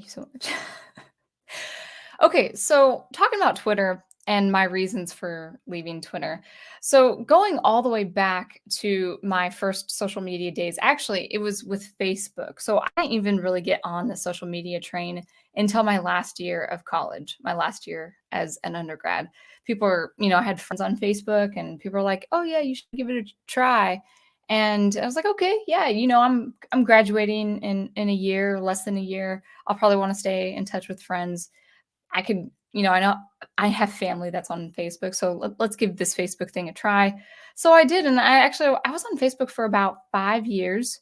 Thank you so much. Okay, so talking about Twitter and my reasons for leaving Twitter. So going all the way back to my first social media days, actually, it was with Facebook. So I didn't even really get on the social media train until my last year of college, my last year as an undergrad. People are, I had friends on Facebook and people were like, "Oh yeah, you should give it a try." And I was like, "Okay, yeah, I'm graduating in a year, less than a year. I'll probably want to stay in touch with friends. I could, I know I have family that's on Facebook, so let's give this Facebook thing a try." So I did, and I was on Facebook for about 5 years.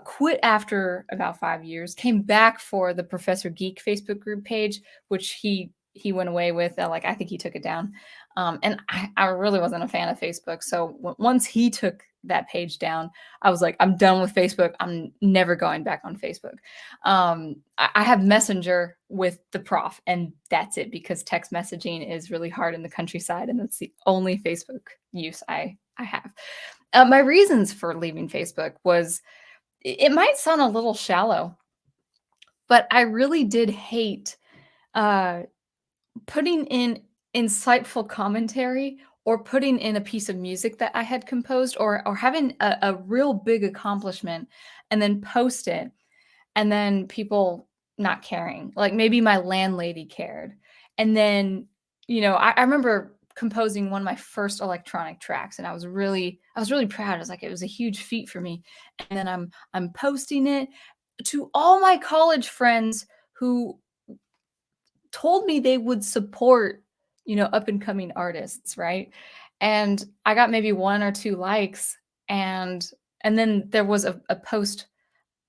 Quit after about 5 years. Came back for the Professor Geek Facebook group page, which he went away with. Like I think he took it down, and I really wasn't a fan of Facebook. So once he took that page down, I was like, I'm done with Facebook. I'm never going back on Facebook. I have Messenger with the prof, and that's it because text messaging is really hard in the countryside, and that's the only Facebook use I have. My reasons for leaving Facebook was it might sound a little shallow, but I really did hate uh, putting in insightful commentary or putting in a piece of music that I had composed or having a real big accomplishment and then post it and then people not caring. Like maybe my landlady cared. And then, I remember composing one of my first electronic tracks and I was really proud. I was like, it was a huge feat for me. And then I'm posting it to all my college friends who told me they would support, up and coming artists, right? And I got maybe one or two likes and then there was a post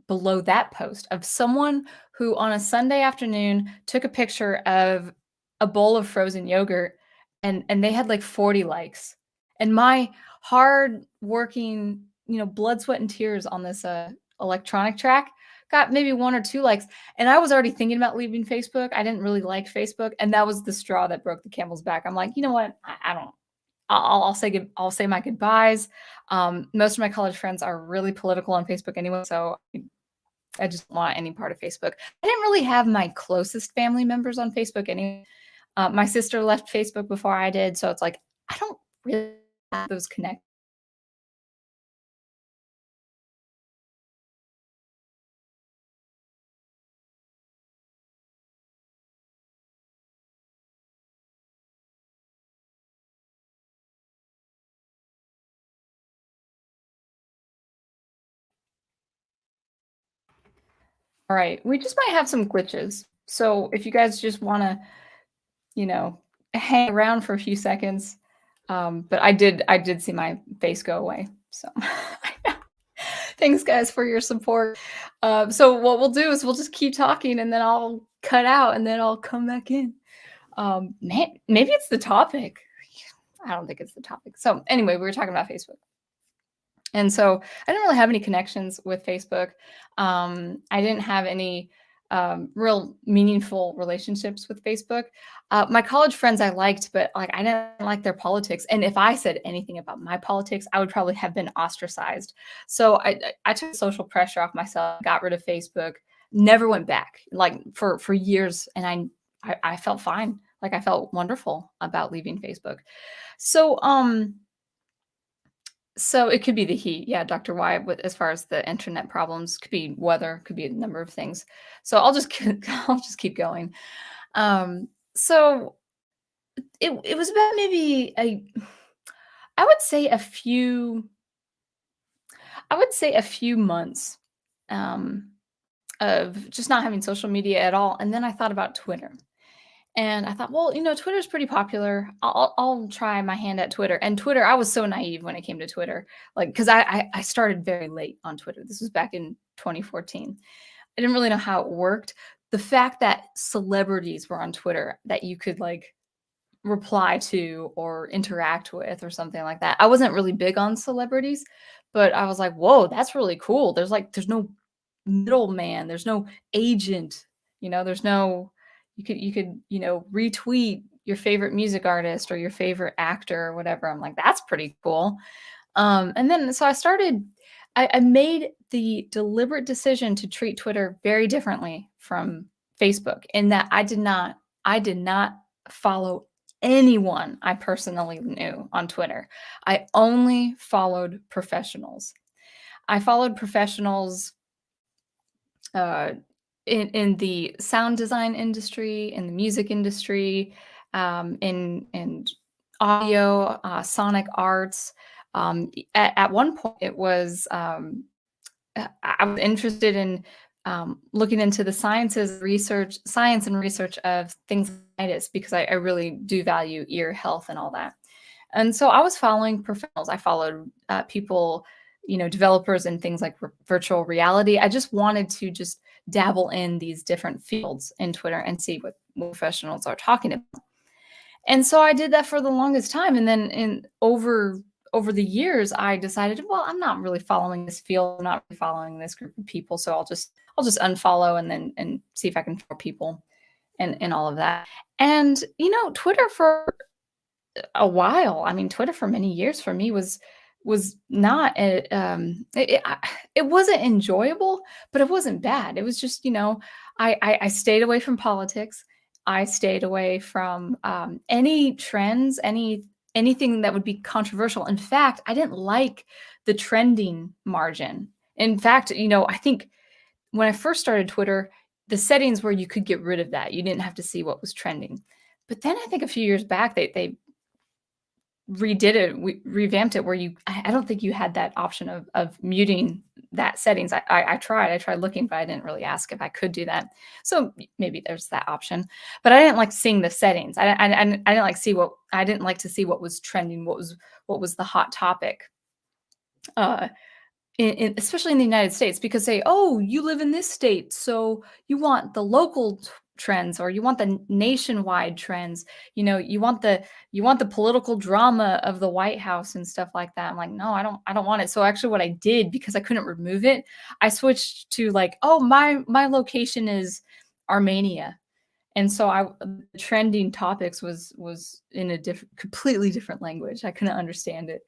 below that post of someone who on a Sunday afternoon took a picture of a bowl of frozen yogurt and they had like 40 likes. And my hard working, blood, sweat, and tears on this electronic track got maybe one or two likes. And I was already thinking about leaving Facebook. I didn't really like Facebook. And that was the straw that broke the camel's back. I'm like, you know what? I don't I'll say my goodbyes. Most of my college friends are really political on Facebook anyway, so I just don't want any part of Facebook. I didn't really have my closest family members on Facebook anyway. My sister left Facebook before I did, so it's like I don't really have those connections. All right, we just might have some glitches. So if you guys just want to, you know, hang around for a few seconds, but I did see my face go away. So thanks, guys, for your support. So what we'll do is we'll just keep talking, and then I'll cut out, and then I'll come back in. Maybe it's the topic. I don't think it's the topic. So anyway, we were talking about Facebook. And so I didn't really have any connections with Facebook. I didn't have any real meaningful relationships with Facebook. My college friends I liked, but like I didn't like their politics. And if I said anything about my politics, I would probably have been ostracized. So I took social pressure off myself, got rid of Facebook, never went back like for years, and I felt fine. Like I felt wonderful about leaving Facebook. So so it could be the heat, yeah, Dr. Y, with as far as the internet problems, could be weather, could be a number of things. So I'll just I'll just keep going. So it was about maybe I would say a few I would say a few months um, of just not having social media at all, and then I thought about Twitter. And I thought, well, Twitter's pretty popular. I'll try my hand at Twitter. And Twitter, I was so naive when it came to Twitter, like because I started very late on Twitter. This was back in 2014. I didn't really know how it worked. The fact that celebrities were on Twitter that you could like reply to or interact with or something like that. I wasn't really big on celebrities, but I was like, whoa, that's really cool. There's no middleman. There's no agent. There's no you could retweet your favorite music artist or your favorite actor or whatever. I'm like, that's pretty cool. And then so I made the deliberate decision to treat Twitter very differently from Facebook in that I did not follow anyone I personally knew on Twitter. I only followed professionals. I followed professionals uh, in the sound design industry, in the music industry, in audio, sonic arts. At one point, it was I was interested in looking into the science and research of things like tinnitus because I really do value ear health and all that. And so I was following professionals. I followed people, developers in things like virtual reality. I just wanted to just dabble in these different fields in Twitter and see what professionals are talking about. And so I did that for the longest time. And then in over the years, I decided, well, I'm not really following this field, I'm not really following this group of people. So I'll just unfollow and then and see if I can follow people and all of that. And Twitter for a while. I mean, Twitter for many years for me was not it wasn't enjoyable, but it wasn't bad. It was just, I stayed away from politics. I stayed away from any trends, anything that would be controversial. In fact, I didn't like the trending margin. In fact, I think when I first started Twitter, the settings where you could get rid of that. You didn't have to see what was trending. But then I think a few years back, they redid it, we revamped it where I don't think you had that option of muting that settings. I tried looking, but I didn't really ask if I could do that. So maybe there's that option, but I didn't like seeing the settings. I didn't like to see what was trending, what was the hot topic. Uh, especially in the United States, because say, oh, you live in this state, so you want the local trends or you want the nationwide trends. You want the political drama of the White House and stuff like that. I'm like, no, I don't want it. So actually, what I did, because I couldn't remove it, I switched to like, oh, my location is Armenia. And so the trending topics was in a completely different language. I couldn't understand it.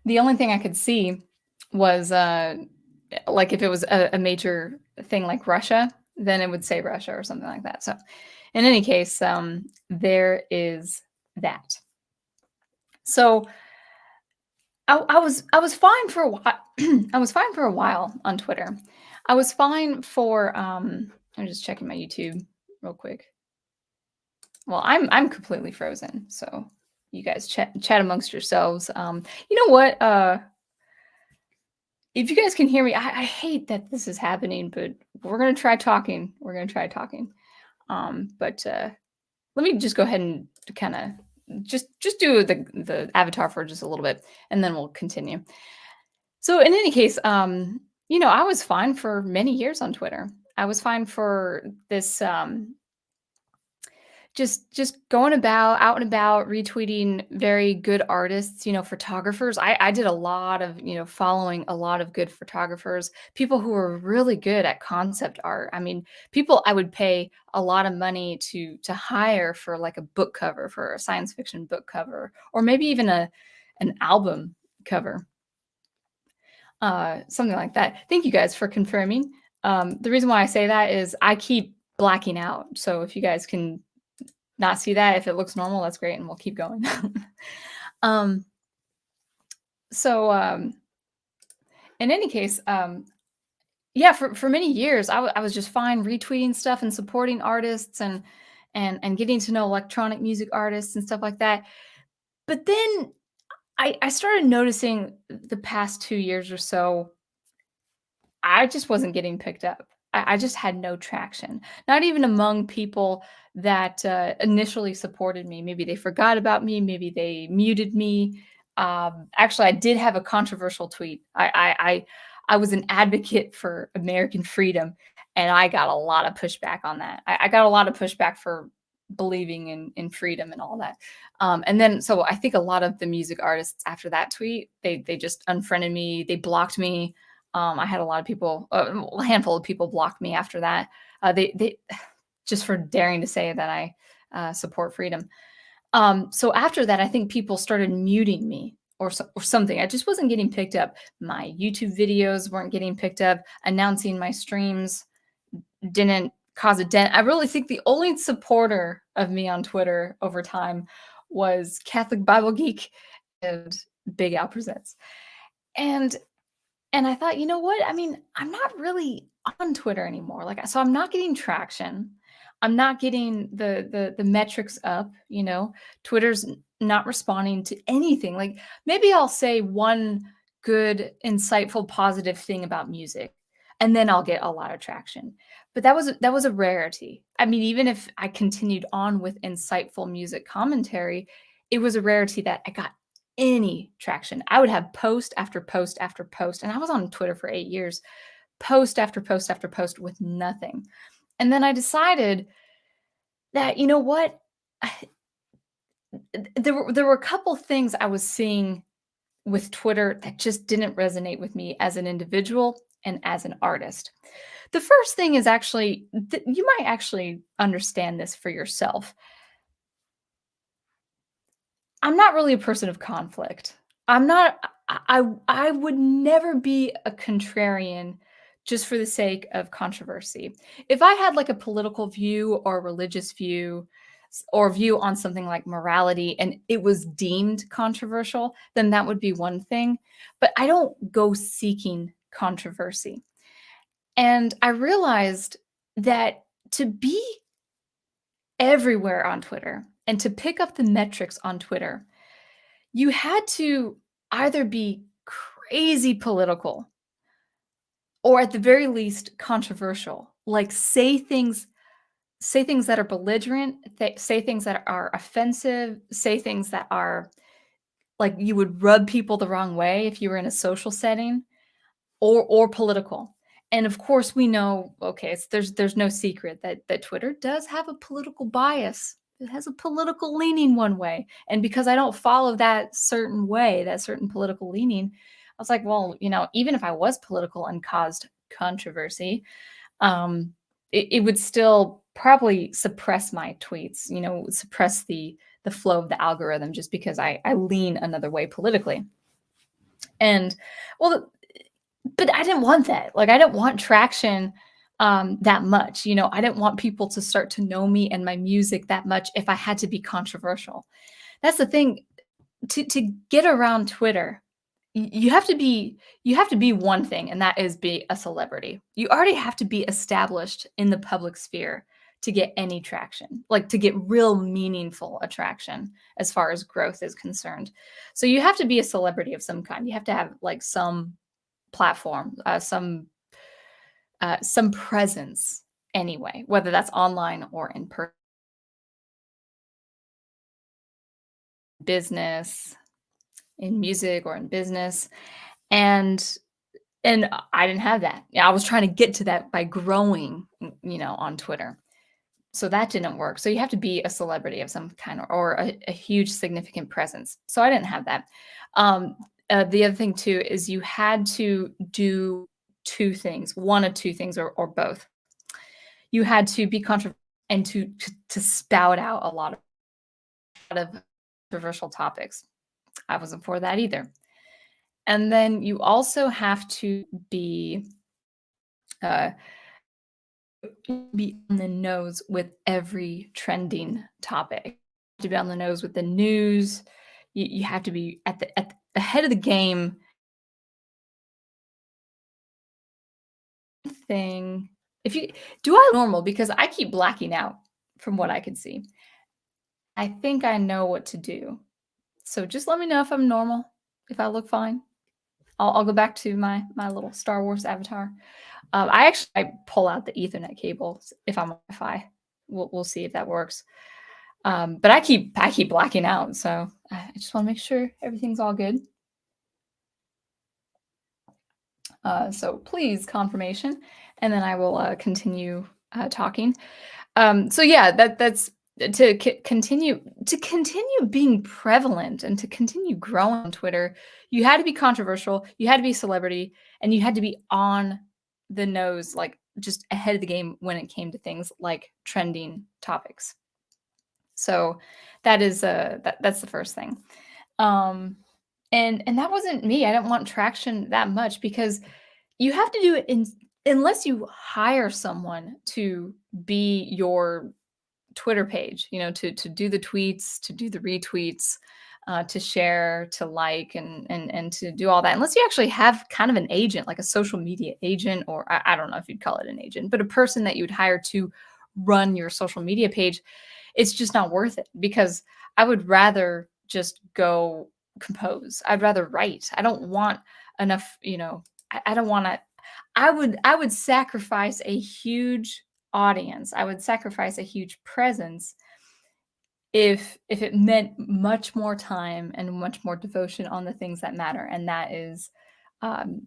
The only thing I could see was, like, if it was a major thing like Russia, then it would say Russia or something like that. So, in any case, there is that. So, I was fine for a while. I was fine for a while on Twitter. I was fine for, I'm just checking my YouTube real quick. Well, I'm completely frozen, so you guys chat amongst yourselves. You know what? If you guys can hear me, I hate that this is happening, but we're gonna try talking. We're gonna try talking. But let me just go ahead and kind of just do the avatar for just a little bit, and then we'll continue. So in any case, I was fine for many years on Twitter. I was fine for this just going about out and about retweeting very good artists, photographers. I did a lot of, following a lot of good photographers, people who were really good at concept art. I mean, people I would pay a lot of money to hire for like a book cover, for a science fiction book cover, or maybe even an album cover. Something like that. Thank you guys for confirming. The reason why I say that is I keep blacking out. So if you guys can not see that. If it looks normal, that's great, and we'll keep going. um, so, in any case, yeah, for many years, I was just fine retweeting stuff and supporting artists and getting to know electronic music artists and stuff like that. But then I started noticing the past 2 years or so, I just wasn't getting picked up. I just had no traction, not even among people that initially supported me. Maybe they forgot about me. Maybe they muted me. Actually, I did have a controversial tweet. I was an advocate for American freedom, and I got a lot of pushback on that. I got a lot of pushback for believing in freedom and all that. And then, so I think a lot of the music artists after that tweet, they just unfriended me. They blocked me. I had a lot of people, a handful of people blocked me after that. They just for daring to say that I support freedom. So after that, I think people started muting me or something. I just wasn't getting picked up. My YouTube videos weren't getting picked up. Announcing my streams didn't cause a dent. I really think the only supporter of me on Twitter over time was Catholic Bible Geek and Big Al Presents. And I thought, you know what? I mean, I'm not really on Twitter anymore. Like, so I'm not getting traction. I'm not getting the metrics up, you know. Twitter's not responding to anything. Like, maybe I'll say one good, insightful, positive thing about music, and then I'll get a lot of traction. But that was a rarity. I mean, even if I continued on with insightful music commentary, it was a rarity that I got any traction. I would have post after post after post, and I was on Twitter for 8 years, post after post after post with nothing. And then I decided that, you know what? There were a couple things I was seeing with Twitter that just didn't resonate with me as an individual and as an artist. The first thing is actually you might actually understand this for yourself. I'm not really a person of conflict. I'm not I would never be a contrarian just for the sake of controversy. If I had like a political view or a religious view or view on something like morality and it was deemed controversial, then that would be one thing. But I don't go seeking controversy. And I realized that to be everywhere on Twitter and to pick up the metrics on Twitter, you had to either be crazy political or at the very least controversial. Like say things that are belligerent, say things that are offensive, say things that are like you would rub people the wrong way if you were in a social setting or political. And of course, we know, okay, there's no secret that Twitter does have a political bias. It has a political leaning one way. And because I don't follow that certain way, that certain political leaning, I was like, well, you know, even if I was political and caused controversy, it would still probably suppress my tweets, you know, suppress the flow of the algorithm just because I lean another way politically. And well, but I didn't want that. Like, I didn't want traction that much. You know, I didn't want people to start to know me and my music that much if I had to be controversial. That's the thing. To get around Twitter, you have to be one thing, and that is be a celebrity. You already have to be established in the public sphere to get any traction, like to get real meaningful attraction as far as growth is concerned. So you have to be a celebrity of some kind. You have to have like some platform, some presence anyway, whether that's online or in person, business, in music or in business. And I didn't have that. Yeah, I was trying to get to that by growing, you know, on Twitter. So that didn't work. So you have to be a celebrity of some kind or a huge significant presence. So I didn't have that. The other thing too is you had to do two things, one of two things or both. You had to be controversial and to spout out a lot of controversial topics. I wasn't for that either. And then you also have to uh, be on the nose with every trending topic. To be on the nose with the news. You have to be at the head of the game. Thing. If you do I normal because I keep blacking out from what I can see. I think I know what to do. So just let me know if I'm normal, if I look fine. I'll go back to my little Star Wars avatar. I pull out the Ethernet cables if I'm on Wi-Fi. We'll see if that works. But I keep blacking out, so I just want to make sure everything's all good. So please confirmation, and then I will continue talking. So yeah, that's to continue being prevalent and to continue growing on Twitter. You had to be controversial, you had to be a celebrity, and you had to be on the nose, like just ahead of the game when it came to things like trending topics. So that is that's the first thing. And that wasn't me. I didn't want traction that much because you have to do it in unless you hire someone to be your Twitter page, to do the tweets, to do the retweets, to share, to like, and to do all that. Unless you actually have kind of an agent, like a social media agent, or I don't know if you'd call it an agent, but a person that you would hire to run your social media page, it's just not worth it because I would rather just go compose. I'd rather write. I don't want enough, I don't want to I would sacrifice a huge audience. I would sacrifice a huge presence if it meant much more time and much more devotion on the things that matter, and that is, um,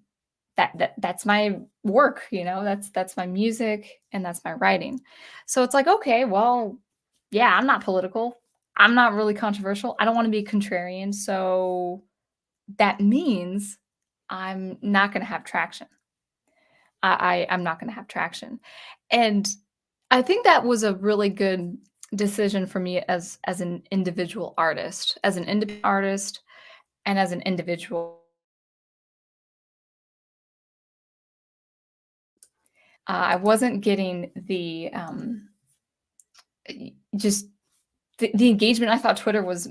that's my work, that's my music and that's my writing. So it's like, okay, well, yeah, I'm not political. I'm not really controversial. I don't want to be contrarian, so that means I'm not going to have traction. I'm not gonna have traction. And I think that was a really good decision for me as an individual artist. As an independent artist and as an individual, I wasn't getting just the engagement. I thought Twitter was,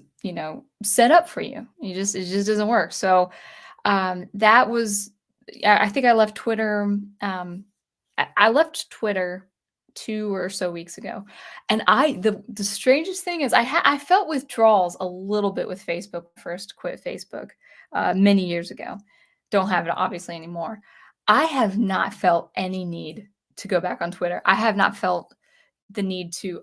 set up for you. It just doesn't work. So, that was I think I left Twitter, I left Twitter 2 or so weeks ago, and the strangest thing is I felt withdrawals a little bit with Facebook. First quit Facebook, many years ago. Don't have it obviously anymore. I have not felt any need to go back on Twitter. I have not felt the need to,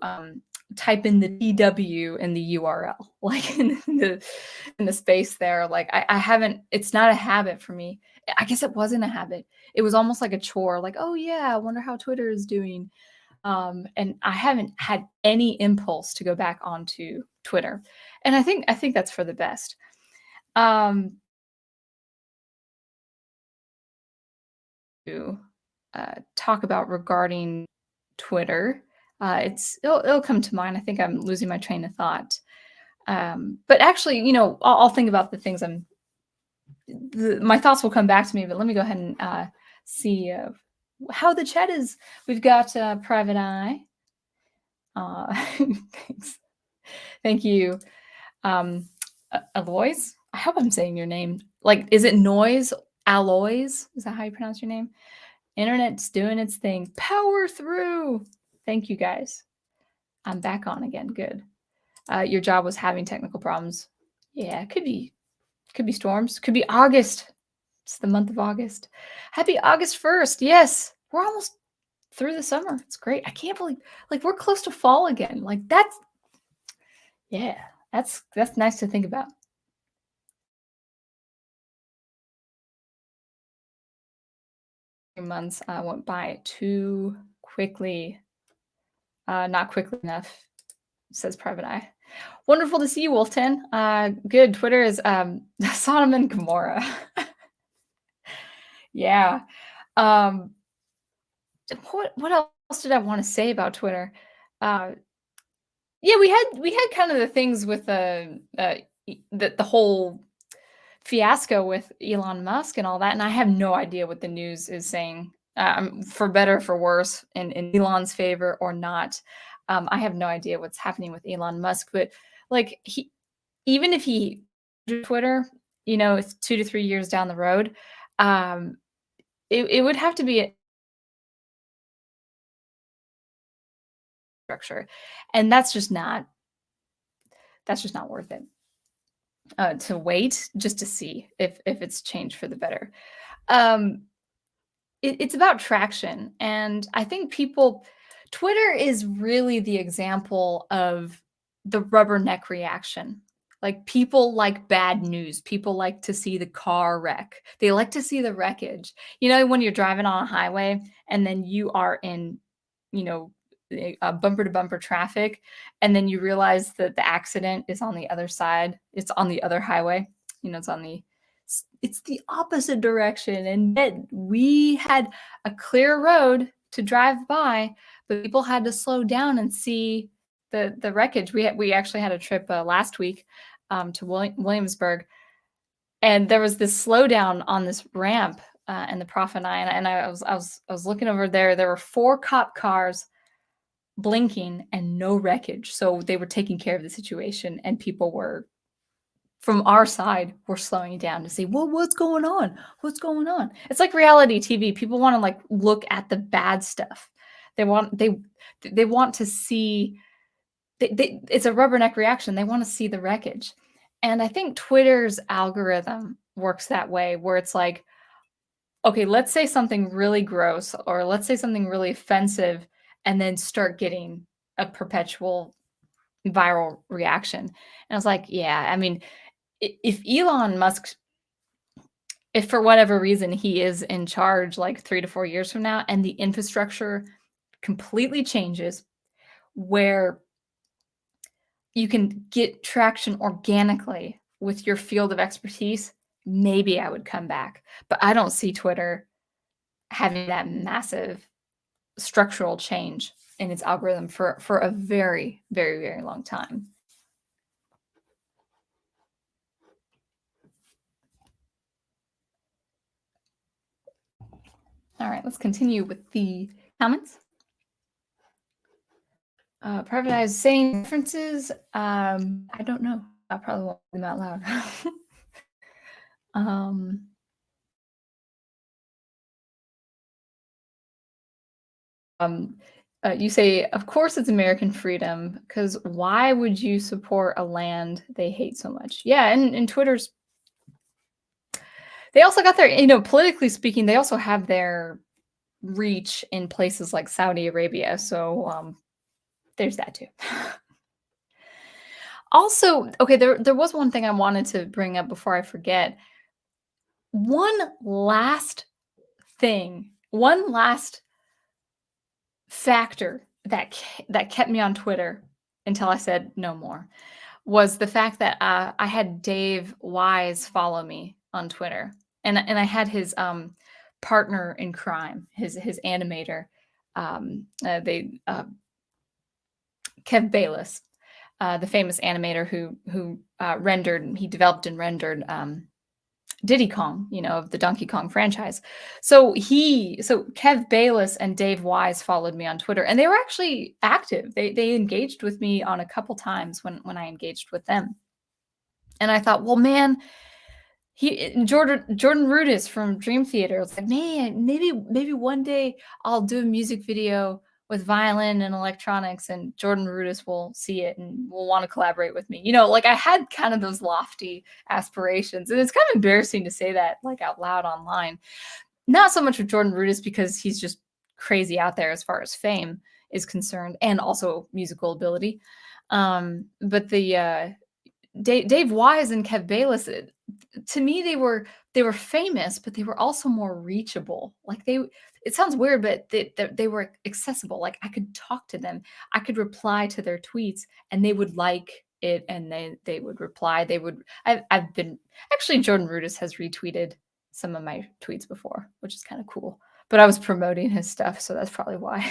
type in the TW in the URL, like in the space there. Like I haven't. It's not a habit for me. I guess it wasn't a habit. It was almost like a chore. Like, oh yeah, I wonder how Twitter is doing. And I haven't had any impulse to go back onto Twitter, and I think that's for the best. Um, to talk about regarding Twitter, it'll come to mind. I think I'm losing my train of thought. But actually, I'll think about the things my thoughts will come back to me. But let me go ahead and see how the chat is. We've got Private Eye. Thanks. Thank you. Aloys? I hope I'm saying your name. Like, is it Noise? Alloys? Is that how you pronounce your name? Internet's doing its thing. Power through. Thank you guys. I'm back on again. Good. Your job was having technical problems. Yeah, could be storms. Could be August. It's the month of August. Happy August 1st. Yes. We're almost through the summer. It's great. I can't believe like we're close to fall again. Like that's nice to think about. Months went by too quickly. Not quickly enough, says Private Eye. Wonderful to see you, Wolfton. Good. Twitter is Sodom and Gomorrah. Yeah. Um, what else did I want to say about Twitter? Uh, yeah, we had kind of the things with the whole fiasco with Elon Musk and all that, and I have no idea what the news is saying, for better or for worse, in Elon's favor or not. I have no idea what's happening with Elon Musk, but like even if he Twitter, it's 2 to 3 years down the road, um, it would have to be a structure, and that's just not worth it. To wait just to see if it's changed for the better. Um, it's about traction, and I think Twitter is really the example of the rubberneck reaction. Like people like bad news. People like to see the car wreck. They like to see the wreckage. When you're driving on a highway and then you are in, you know, bumper to bumper traffic, and then you realize that the accident is on the other side. It's on the other highway. It's the opposite direction, and yet we had a clear road to drive by, but people had to slow down and see the wreckage. We actually had a trip last week to Williamsburg. And there was this slowdown on this ramp, and the Prof and I was looking over there. There were 4 cop cars blinking and no wreckage. So they were taking care of the situation, and people were from our side were slowing down to see, well, what's going on? What's going on? It's like reality TV. People want to like look at the bad stuff. They want to see it's a rubberneck reaction. They want to see the wreckage. And I think Twitter's algorithm works that way where it's like, okay, let's say something really gross or let's say something really offensive and then start getting a perpetual viral reaction. And I was like, yeah, I mean, if Elon Musk, if for whatever reason he is in charge like 3 to 4 years from now and the infrastructure completely changes where you can get traction organically with your field of expertise, maybe I would come back. But I don't see Twitter having that massive structural change in its algorithm for a very, very, very long time. All right, let's continue with the comments. Privatize saying references. I don't know. I probably won't read them out loud. um, you say, of course it's American freedom, because why would you support a land they hate so much? Yeah, and Twitter's, they also got their, politically speaking, they also have their reach in places like Saudi Arabia. So there's that too. Also, okay, there was one thing I wanted to bring up before I forget. One last thing, one last factor that kept me on Twitter until I said no more was the fact that I had Dave Wise follow me on Twitter, and I had his partner in crime, his animator, Kev Bayless, the famous animator who developed and rendered Diddy Kong, of the Donkey Kong franchise. So Kev Bayless and Dave Wise followed me on Twitter, and they were actually active. They engaged with me on a couple times when I engaged with them. And I thought, well, man, Jordan Rudess from Dream Theater was like, man, maybe one day I'll do a music video with violin and electronics, and Jordan Rudess will see it and will want to collaborate with me. Like I had kind of those lofty aspirations, and it's kind of embarrassing to say that like out loud online. Not so much with Jordan Rudess because he's just crazy out there as far as fame is concerned, and also musical ability. But the Dave Wise and Kev Bayless, to me, they were famous, but they were also more reachable. Like it sounds weird, but they were accessible. Like I could talk to them, I could reply to their tweets, and they would like it, and they would reply. I've been actually Jordan Rudess has retweeted some of my tweets before, which is kind of cool. But I was promoting his stuff, so that's probably why.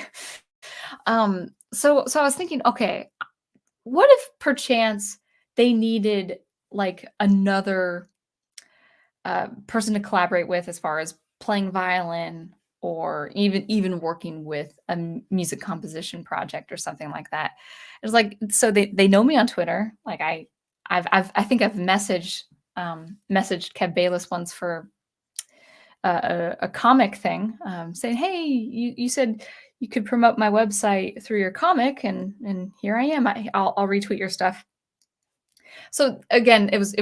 So I was thinking, okay, what if perchance they needed like another person to collaborate with as far as playing violin or even working with a music composition project or something like that. It's like, so they know me on Twitter. Like I think I've messaged Kev Bayless once for a comic thing, saying, hey, you said you could promote my website through your comic, and here I am. I'll retweet your stuff. So again, it was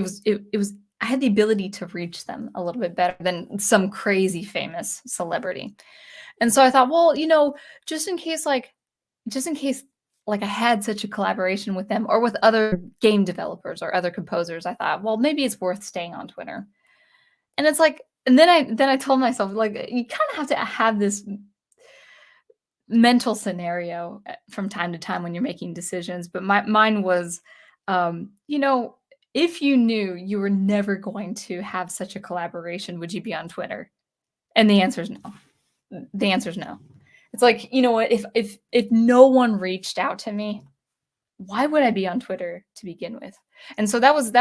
I had the ability to reach them a little bit better than some crazy famous celebrity. And so I thought, well, just in case like I had such a collaboration with them or with other game developers or other composers, I thought, well, maybe it's worth staying on Twitter. And it's like, and then I told myself, like, you kind of have to have this mental scenario from time to time when you're making decisions. But mine was, if you knew you were never going to have such a collaboration, would you be on Twitter? And the answer is no. The answer is no. It's like, you know what? If no one reached out to me, why would I be on Twitter to begin with? And so that was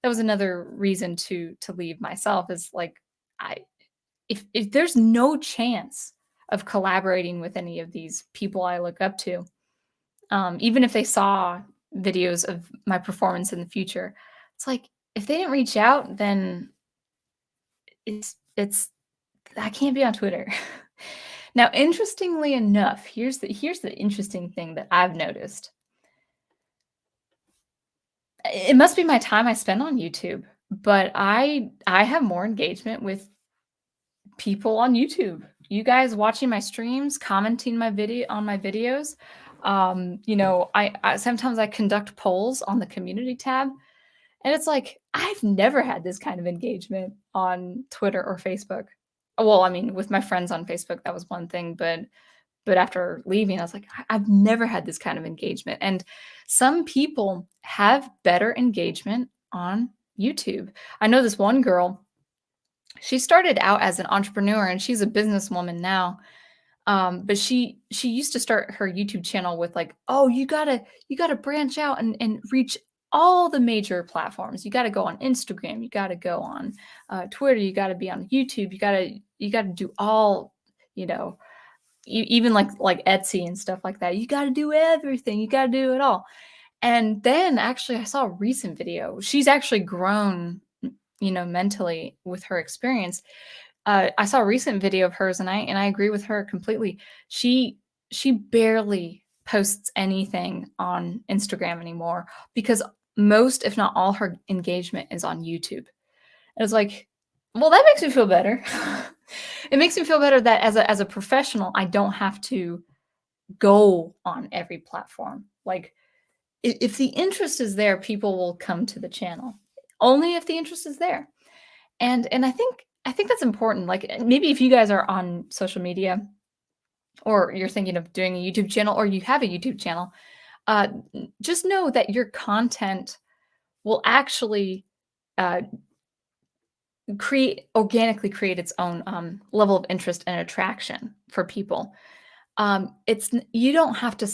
that was another reason to leave myself is like I if there's no chance of collaborating with any of these people I look up to, even if they saw videos of my performance in the future, it's like if they didn't reach out, then it's I can't be on Twitter. Now, interestingly enough, here's the interesting thing that I've noticed. It must be my time I spend on YouTube, but I have more engagement with people on YouTube. You guys watching my streams, commenting on my videos. I sometimes I conduct polls on the community tab, and it's like I've never had this kind of engagement on Twitter or Facebook. Well, I mean, with my friends on Facebook, that was one thing, but after leaving, I was like, I've never had this kind of engagement. And some people have better engagement on YouTube. I know this one girl, she started out as an entrepreneur and she's a businesswoman now. But she used to start her YouTube channel with like, oh, you gotta branch out and reach all the major platforms. You gotta go on Instagram, you gotta go on Twitter, you gotta be on YouTube, you gotta do all, you know, even like Etsy and stuff like that. You gotta do everything, you gotta do it all. And then actually I saw a recent video. She's actually grown, mentally with her experience. I saw a recent video of hers, and I agree with her completely. She barely posts anything on Instagram anymore because most, if not all, her engagement is on YouTube. And it's like, well, that makes me feel better. It makes me feel better that as a professional, I don't have to go on every platform. Like, if the interest is there, people will come to the channel. Only if the interest is there. And I think that's important. Like maybe if you guys are on social media or you're thinking of doing a YouTube channel or you have a YouTube channel, just know that your content will actually uh, organically create its own level of interest and attraction for people. You don't have to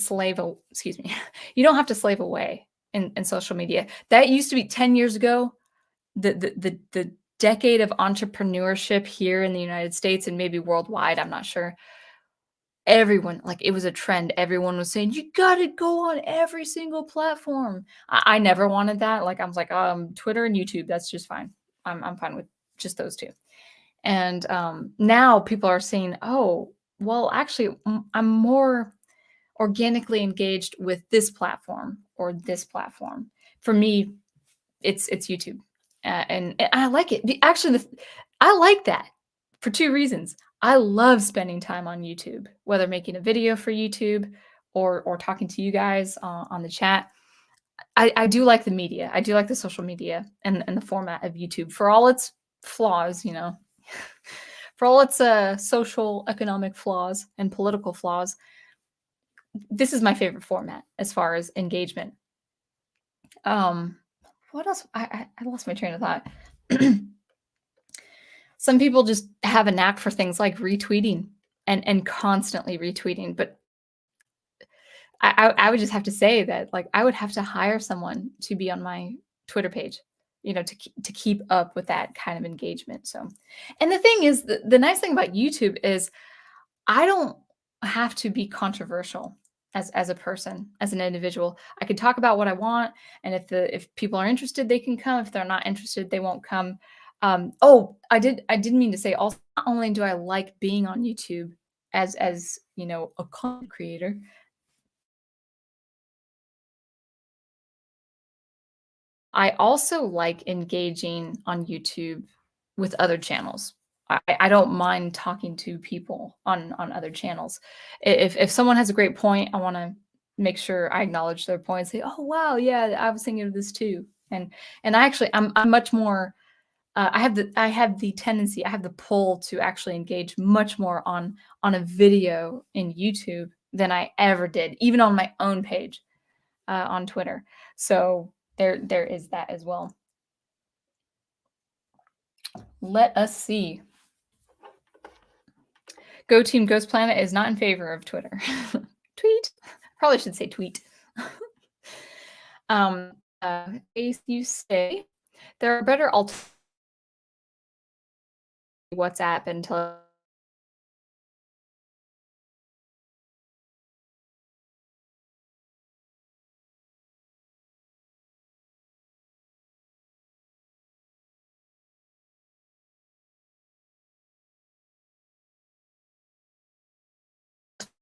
excuse me, you don't have to slave away in social media. That used to be 10 years ago. The decade of entrepreneurship here in the United States and maybe worldwide, I'm not sure. Everyone, like it was a trend. Everyone was saying, you gotta go on every single platform. I never wanted that. Like I was like, Twitter and YouTube, that's just fine. I'm fine with just those two. And now people are saying, oh, well, actually, I'm more organically engaged with this platform or this platform. For me, it's YouTube. And I like it. I like that for two reasons. I love spending time on YouTube, whether making a video for YouTube or talking to you guys on the chat. I do like the media. I do like the social media and the format of YouTube for all its flaws, for all its social, economic flaws and political flaws. This is my favorite format as far as engagement. Um, what else? I lost my train of thought. Some people just have a knack for things like retweeting and constantly retweeting, but I would just have to say that, like, I would have to hire someone to be on my Twitter page, to keep up with that kind of engagement, so and the thing is, the nice thing about YouTube is I don't have to be controversial as a person, as an individual. I can talk about what I want, and if people are interested, they can come. If they're not interested, they won't come. Oh, I didn't mean to say also, not only do I like being on YouTube as a content creator, I also like engaging on YouTube with other channels. I don't mind talking to people on other channels. If someone has a great point, I want to make sure I acknowledge their point and say, "Oh wow, yeah, I was thinking of this too." And I'm much more. I have the tendency, I have the pull to actually engage much more on a video in YouTube than I ever did, even on my own page on Twitter. So there is that as well. Let us see. Go Team Ghost Planet is not in favor of Twitter. Tweet. Probably should say tweet. Ace, you say There are better alternatives to WhatsApp and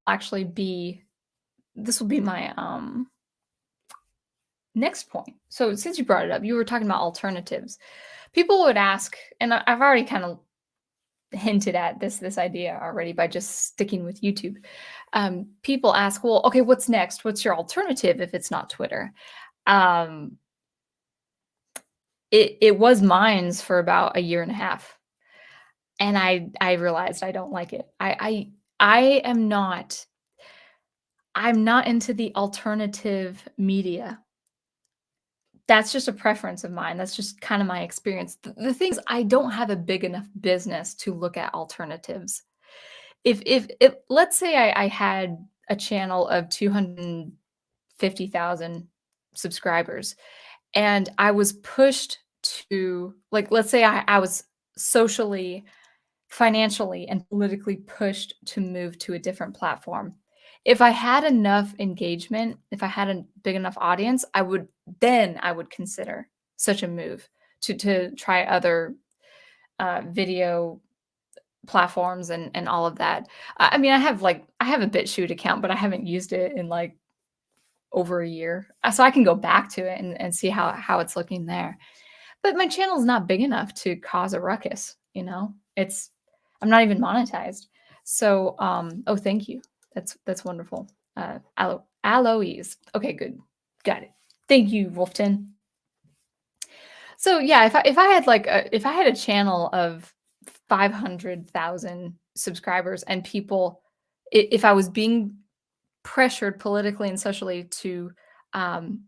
actually be this will be my next point. So since you brought it up, you were talking about alternatives. People would ask, and I've already kind of hinted at this idea already by just sticking with YouTube. People ask, well, okay, what's next? What's your alternative if it's not Twitter? Um, it was mine's for about a year and a half, and I realized I don't like it. I am not. I'm not into the alternative media. That's just a preference of mine. That's just kind of my experience. The thing is, I don't have a big enough business to look at alternatives. If let's say I had a channel of 250,000 subscribers and I was pushed to, like, let's say I was socially, financially, and politically pushed to move to a different platform. If I had enough engagement, if I had a big enough audience, I would consider such a move to try other video platforms and all of that. I mean, I have a BitChute account, but I haven't used it in like over a year, so I can go back to it and see how it's looking there. But my channel is not big enough to cause a ruckus. You know, it's I'm not even monetized. So, oh, thank you. That's wonderful. Aloes. Okay, good, got it. Thank you, Wolfton. So yeah, if I had like if I had a channel of 500,000 subscribers and people, if I was being pressured politically and socially to um,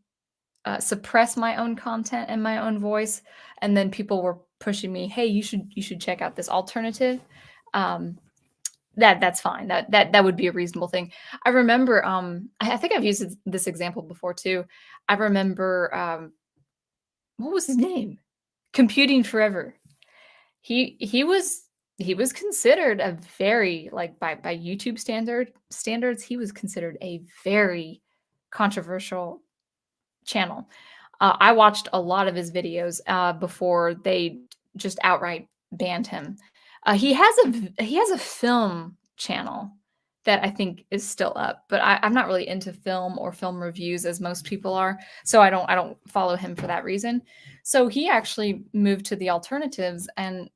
suppress my own content and my own voice, and then people were pushing me, hey, you should check out this alternative. Um, that's fine. That would be a reasonable thing. I remember I think I've used this example before too. I remember what was his name? Computing Forever. He was considered a very, like, by YouTube standards, he was considered a very controversial channel. I watched a lot of his videos before they just outright banned him. He has a film channel that I think is still up, but I'm not really into film or film reviews as most people are, so I don't follow him for that reason. So he actually moved to the alternatives, and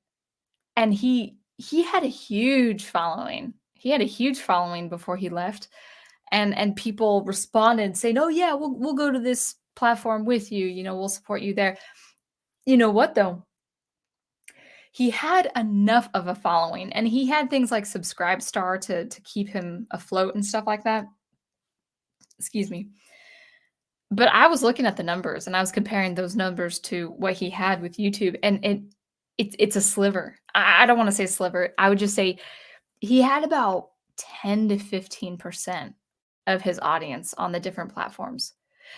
he had a huge following. He had a huge following before he left, and people responded saying, "Oh yeah, we'll go to this platform with you. You know, we'll support you there." You know what though? He had enough of a following, and he had things like Subscribe Star to keep him afloat and stuff like that. Excuse me. But I was looking at the numbers and I was comparing those numbers to what he had with YouTube, and it's a sliver. I don't want to say sliver. I would just say he had about 10 to 15% of his audience on the different platforms.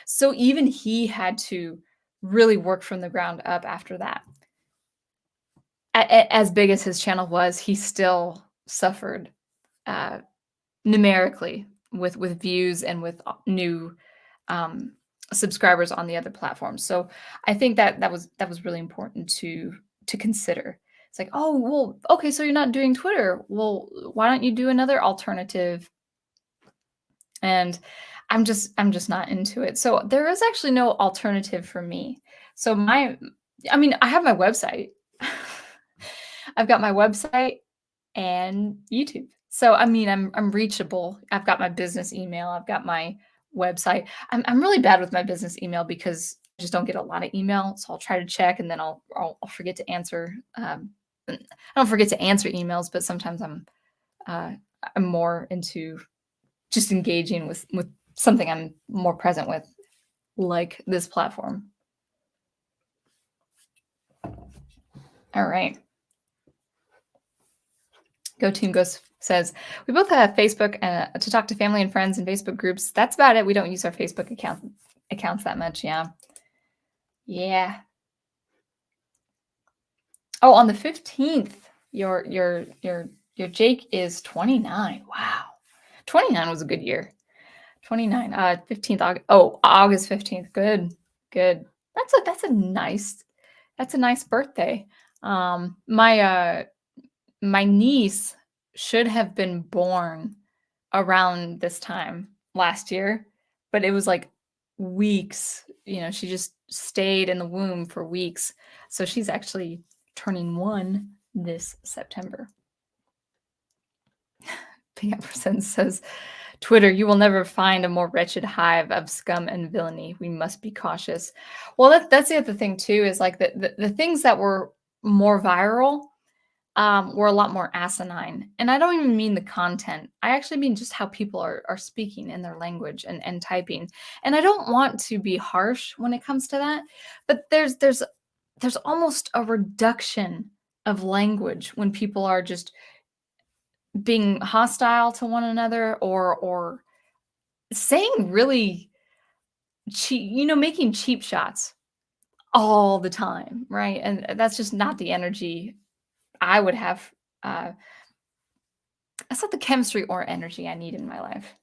So even he had to really work from the ground up after that. As big as his channel was, he still suffered uh, numerically with views and with new um, subscribers on the other platforms. So I think that was really important to consider. It's like, oh well, okay, so you're not doing Twitter. Well, why don't you do another alternative? And I'm just not into it. So there is actually no alternative for me. So I mean, I have my website. I've got my website and YouTube. So I mean, I'm reachable. I've got my business email. I've got my website. I'm really bad with my business email because I just don't get a lot of email. So I'll try to check and then I'll forget to answer. I don't forget to answer emails, but sometimes uh, I'm more into just engaging with something I'm more present with, like this platform. All right. Go Team Ghost says, we both have Facebook to talk to family and friends in Facebook groups. That's about it. We don't use our Facebook accounts that much. Yeah. Yeah. Oh, on the 15th, your Jake is 29. Wow. 29 was a good year. 29, 15th August. Oh, August 15th. Good. Good. That's a nice birthday. My niece should have been born around this time last year, but it was like weeks. She just stayed in the womb for weeks. So she's actually turning 1 this September. Pink Ampersand says, Twitter, you will never find a more wretched hive of scum and villainy. We must be cautious. Well, that's the other thing too, is like the things that were more viral were a lot more asinine. And I don't even mean the content. I actually mean just how people are speaking in their language and typing. And I don't want to be harsh when it comes to that, but there's almost a reduction of language when people are just being hostile to one another, or saying really cheap, making cheap shots all the time, right? And that's just not the energy I would have. That's not the chemistry or energy I need in my life.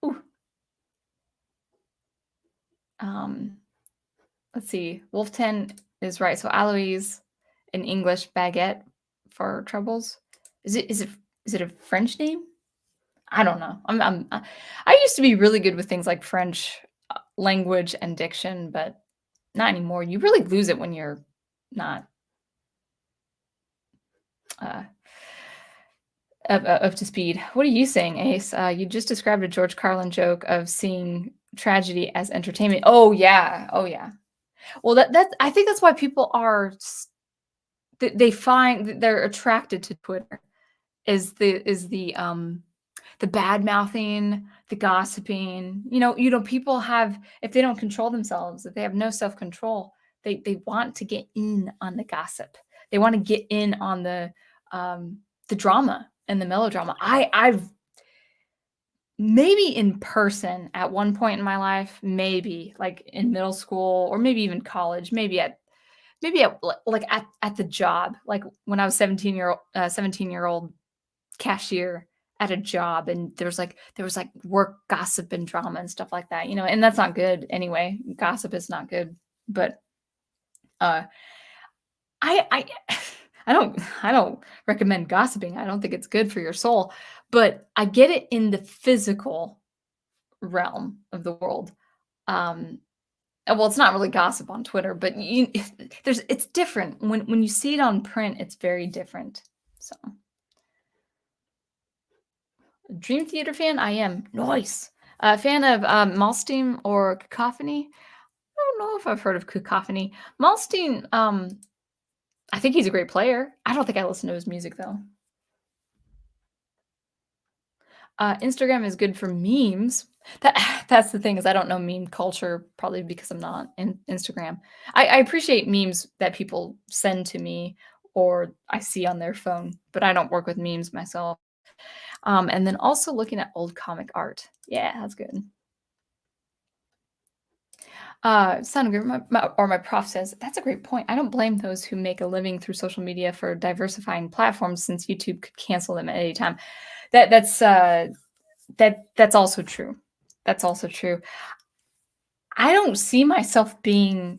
Ooh. Um, let's see. Wolf 10 is right. So Aloise in English, baguette for troubles. Is it a French name? I don't know. I used to be really good with things like French language and diction, but not anymore. You really lose it when you're not uh, up to speed. What are you saying, Ace? You just described a George Carlin joke of seeing tragedy as entertainment. Oh yeah, oh yeah. Well, that I think that's why people they find that they're attracted to Twitter. Is the bad mouthing, the gossiping. People have, if they don't control themselves, if they have no self control, they want to get in on the gossip. They want to get in on the drama and the melodrama. I've maybe in person at one point in my life, maybe like in middle school or maybe even college, maybe at like at the job, like when I was 17-year-old cashier at a job, and there was like work gossip and drama and stuff like that, and that's not good anyway. Gossip is not good. But uh I I don't recommend gossiping. I don't think it's good for your soul, but I get it in the physical realm of the world. Um well, it's not really gossip on Twitter, but it's different when you see it on print. It's very different. So, Dream Theater fan, I am. Nice. Fan of Malstein or Cacophony? I don't know if I've heard of Cacophony. Malstein, I think he's a great player. I don't think I listen to his music though. Instagram is good for memes. That's the thing, is I don't know meme culture, probably because I'm not in Instagram. I appreciate memes that people send to me or I see on their phone, but I don't work with memes myself. And then also looking at old comic art. Yeah, that's good. Son of my prof says, that's a great point. I don't blame those who make a living through social media for diversifying platforms, since YouTube could cancel them at any time. That's also true. That's also true. I don't see myself causing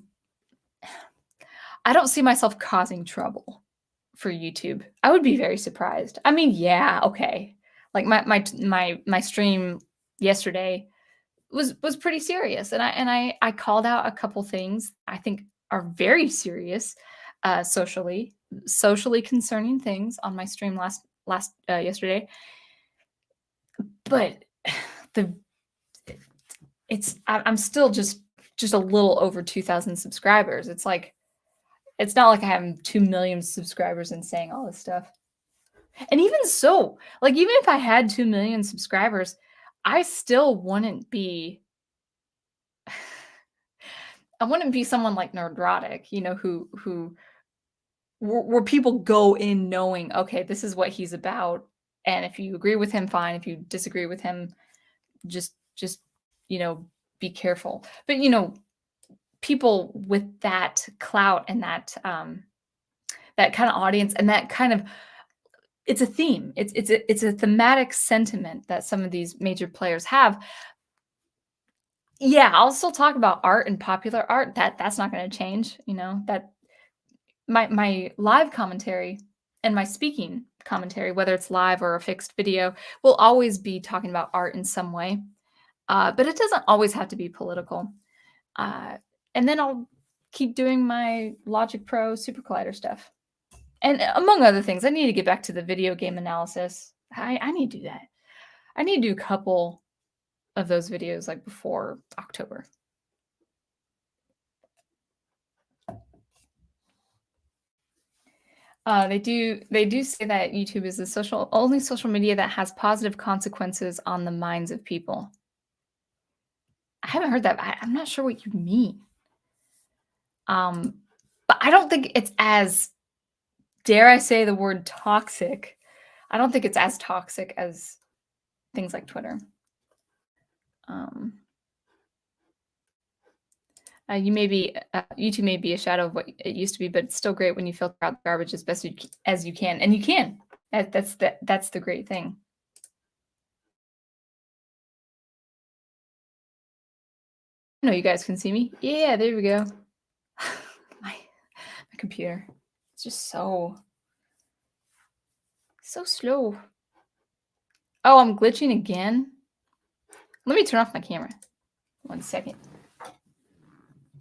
trouble for YouTube. I would be very surprised. I mean, yeah, okay. Like my stream yesterday was pretty serious, and I called out a couple things I think are very serious, socially concerning things on my stream last yesterday. But the I'm still just a little over 2,000 subscribers. It's not like I have 2 million subscribers and saying all this stuff. And even so, like, even if I had 2 million subscribers, I still wouldn't be I wouldn't be someone like Nerdrotic, who where people go in knowing, okay, this is what he's about, and if you agree with him, fine. If you disagree with him, just you know, be careful. But people with that clout and that kind of audience and that kind of it's a theme. It's a thematic sentiment that some of these major players have. Yeah, I'll still talk about art and popular art. That's not gonna change, that my live commentary and my speaking commentary, whether it's live or a fixed video, will always be talking about art in some way. But it doesn't always have to be political. Uh, and then I'll keep doing my Logic Pro SuperCollider stuff. And among other things, I need to get back to the video game analysis. I need to do that. I need to do a couple of those videos like before October. They do say that YouTube is the only social media that has positive consequences on the minds of people. I haven't heard that. I'm not sure what you mean. But I don't think it's as, dare I say the word toxic. I don't think it's as toxic as things like Twitter. YouTube may be a shadow of what it used to be, but it's still great when you filter out the garbage as best as you can, and you can. That's the great thing. I know you guys can see me. Yeah, there we go. my computer, it's just so slow. Oh, I'm glitching again. Let me turn off my camera. 1 second.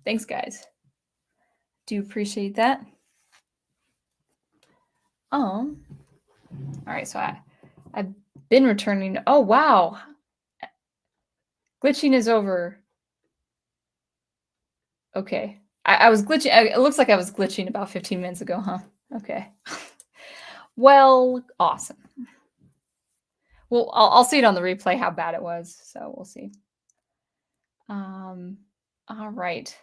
Thanks, guys. Do appreciate that. All right, so I've been returning. Oh, wow. Glitching is over. Okay. I was glitching. It looks like I was glitching about 15 minutes ago, huh? Okay. Well, awesome. Well, I'll see it on the replay how bad it was, so we'll see. All right.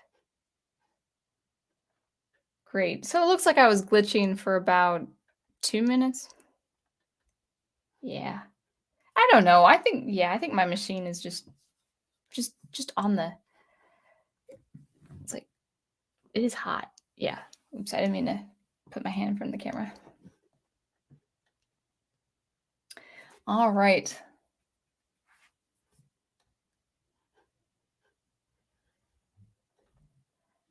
Great. So it looks like I was glitching for about 2 minutes. Yeah. I don't know. I think my machine is just on the, it's like, it is hot. Yeah. Oops, I didn't mean to put my hand in front of the camera. All right.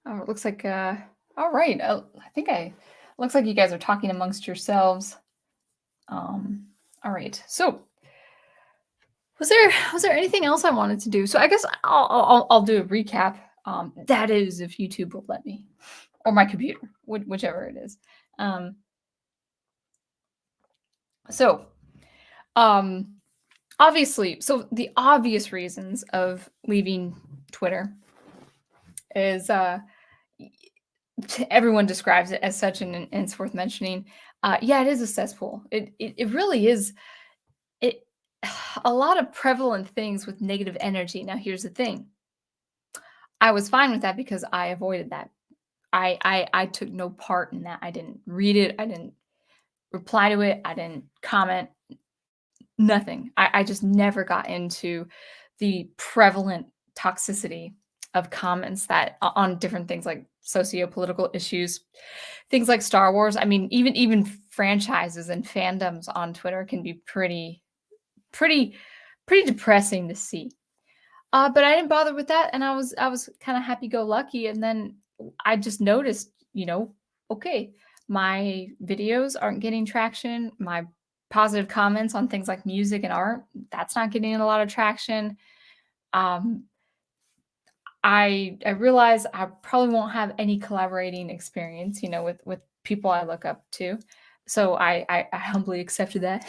Oh, it looks like all right. Looks like you guys are talking amongst yourselves. All right. So was there anything else I wanted to do? So I guess I'll do a recap. That is if YouTube will let me, or my computer, whichever it is. So obviously, so the obvious reasons of leaving Twitter is everyone describes it as such, and it's worth mentioning. Yeah, it is a cesspool. It really is. It a lot of prevalent things with negative energy. Now, here's the thing. I was fine with that because I avoided that. I took no part in that. I didn't read it. I didn't reply to it. I didn't comment. Nothing. I just never got into the prevalent toxicity of comments that on different things like socio-political issues, things like Star Wars. I mean, even franchises and fandoms on Twitter can be pretty depressing to see. But I didn't bother with that, and I was kind of happy-go-lucky. And then I just noticed, okay, my videos aren't getting traction. My positive comments on things like music and art, that's not getting a lot of traction. I realize I probably won't have any collaborating experience, with people I look up to. So I humbly accepted that.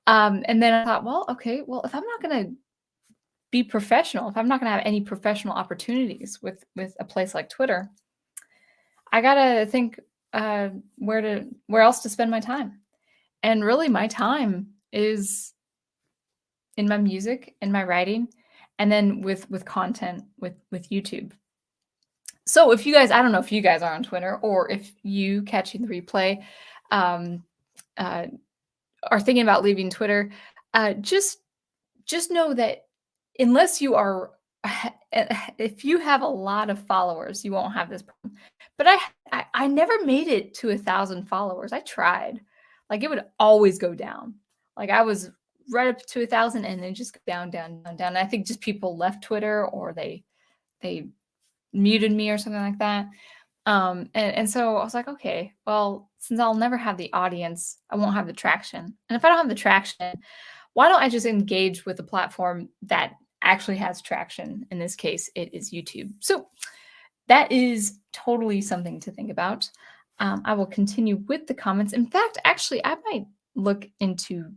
And then I thought, well, okay, well, if I'm not going to be professional, if I'm not going to have any professional opportunities with a place like Twitter, I got to think where else to spend my time. And really my time is in my music, in my writing, and then with content with YouTube. So if you guys, I don't know if you guys are on Twitter, or if you catching the replay are thinking about leaving Twitter, just know that unless you are if you have a lot of followers, you won't have this problem. But I never made it to 1,000 followers. I tried. Like, it would always go down. Like, I was right up to 1,000 and then just go down, down, down, down. And I think just people left Twitter or they muted me or something like that. And so I was like, okay, well, since I'll never have the audience, I won't have the traction. And if I don't have the traction, why don't I just engage with a platform that actually has traction? In this case, it is YouTube. So that is totally something to think about. I will continue with the comments. In fact, actually, I might look into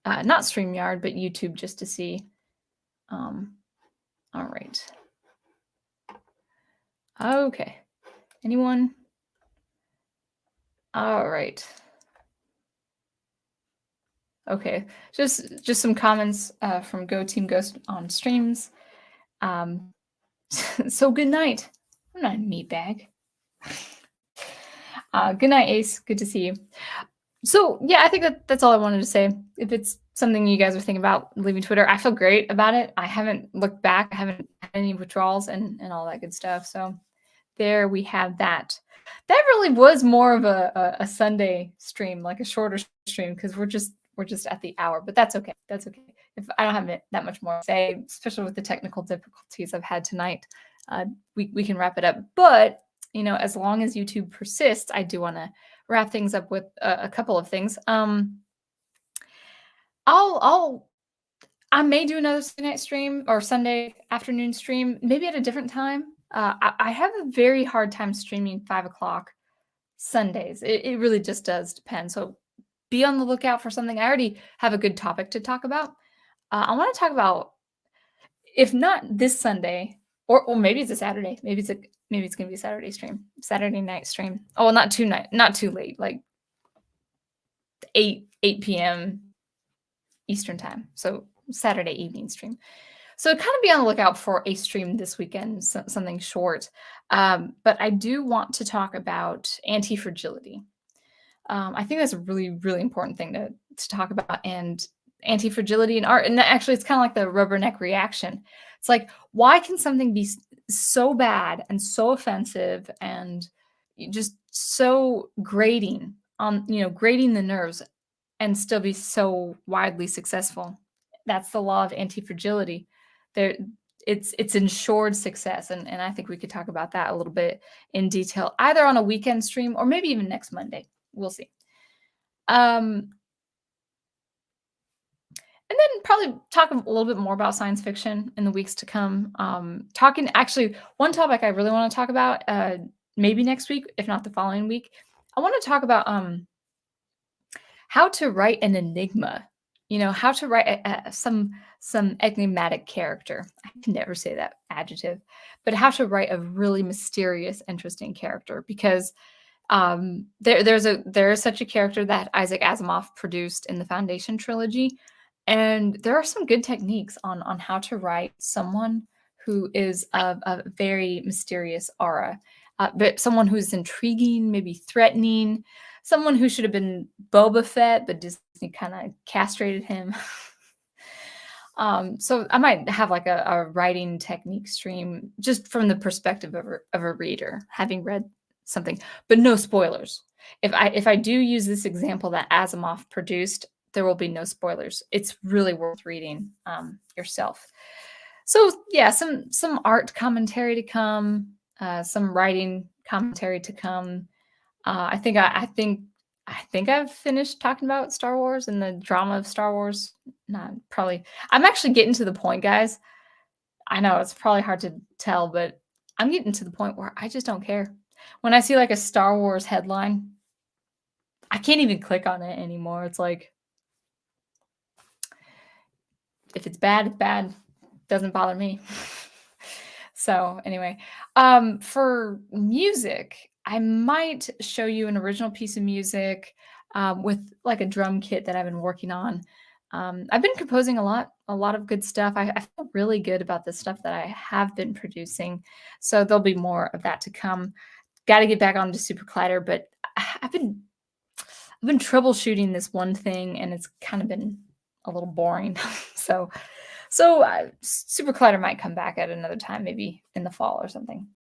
not StreamYard, but YouTube just to see. All right. Okay. Anyone? All right. Okay, just some comments from Go Team Ghost on streams. So good night. I'm not a meatbag. Good night, Ace. Good to see you. So yeah, I think that's all I wanted to say. If it's something you guys are thinking about leaving Twitter, I feel great about it. I haven't looked back. I haven't had any withdrawals and all that good stuff. So there we have that. That really was more of a Sunday stream, like a shorter stream, because we're just at the hour. But that's okay. That's okay. If I don't have that much more to say, especially with the technical difficulties I've had tonight, we can wrap it up. But you know, as long as YouTube persists, I do want to wrap things up with a couple of things. I may do another Sunday night stream or Sunday afternoon stream, maybe at a different time. I have a very hard time streaming 5 o'clock Sundays. It really just does depend. So be on the lookout for something. I already have a good topic to talk about. I want to talk about, if not this Sunday, or maybe it's a Saturday. Maybe it's gonna be a Saturday stream, Saturday night stream. Oh, not too late, like 8 p.m. Eastern time. So Saturday evening stream. So kind of be on the lookout for a stream this weekend, something short. But I do want to talk about anti-fragility. I think that's a really, really important thing to talk about, and anti-fragility in art. And actually, it's kind of like the rubberneck reaction. It's like, why can something be so bad and so offensive and just so grating grating the nerves and still be so widely successful? That's the law of anti-fragility. There, it's ensured success, and I think we could talk about that a little bit in detail, either on a weekend stream or maybe even next Monday. We'll see. And then probably talk a little bit more about science fiction in the weeks to come. Actually, one topic I really want to talk about, maybe next week, if not the following week, I want to talk about how to write an enigma. How to write some enigmatic character. I can never say that adjective, but how to write a really mysterious, interesting character, because there is such a character that Isaac Asimov produced in the Foundation trilogy, and there are some good techniques on how to write someone who is of a very mysterious aura, but someone who's intriguing, maybe threatening, someone who should have been Boba Fett, but Disney kind of castrated him. So I might have like a writing technique stream just from the perspective of a reader, having read something, but no spoilers. If I do use this example that Asimov produced, there will be no spoilers. It's really worth reading yourself. So yeah, some art commentary to come, some writing commentary to come. I think I've finished talking about Star Wars and the drama of Star Wars. Not probably. I'm actually getting to the point, guys. I know it's probably hard to tell, but I'm getting to the point where I just don't care. When I see like a Star Wars headline, I can't even click on it anymore. It's like, if it's bad, it's bad. Doesn't bother me. So anyway, for music, I might show you an original piece of music with like a drum kit that I've been working on. I've been composing a lot of good stuff. I feel really good about the stuff that I have been producing. So there'll be more of that to come. Got to get back onto SuperCollider, but I've been troubleshooting this one thing, and it's kind of been a little boring. So So, Super Collider might come back at another time, maybe in the fall or something.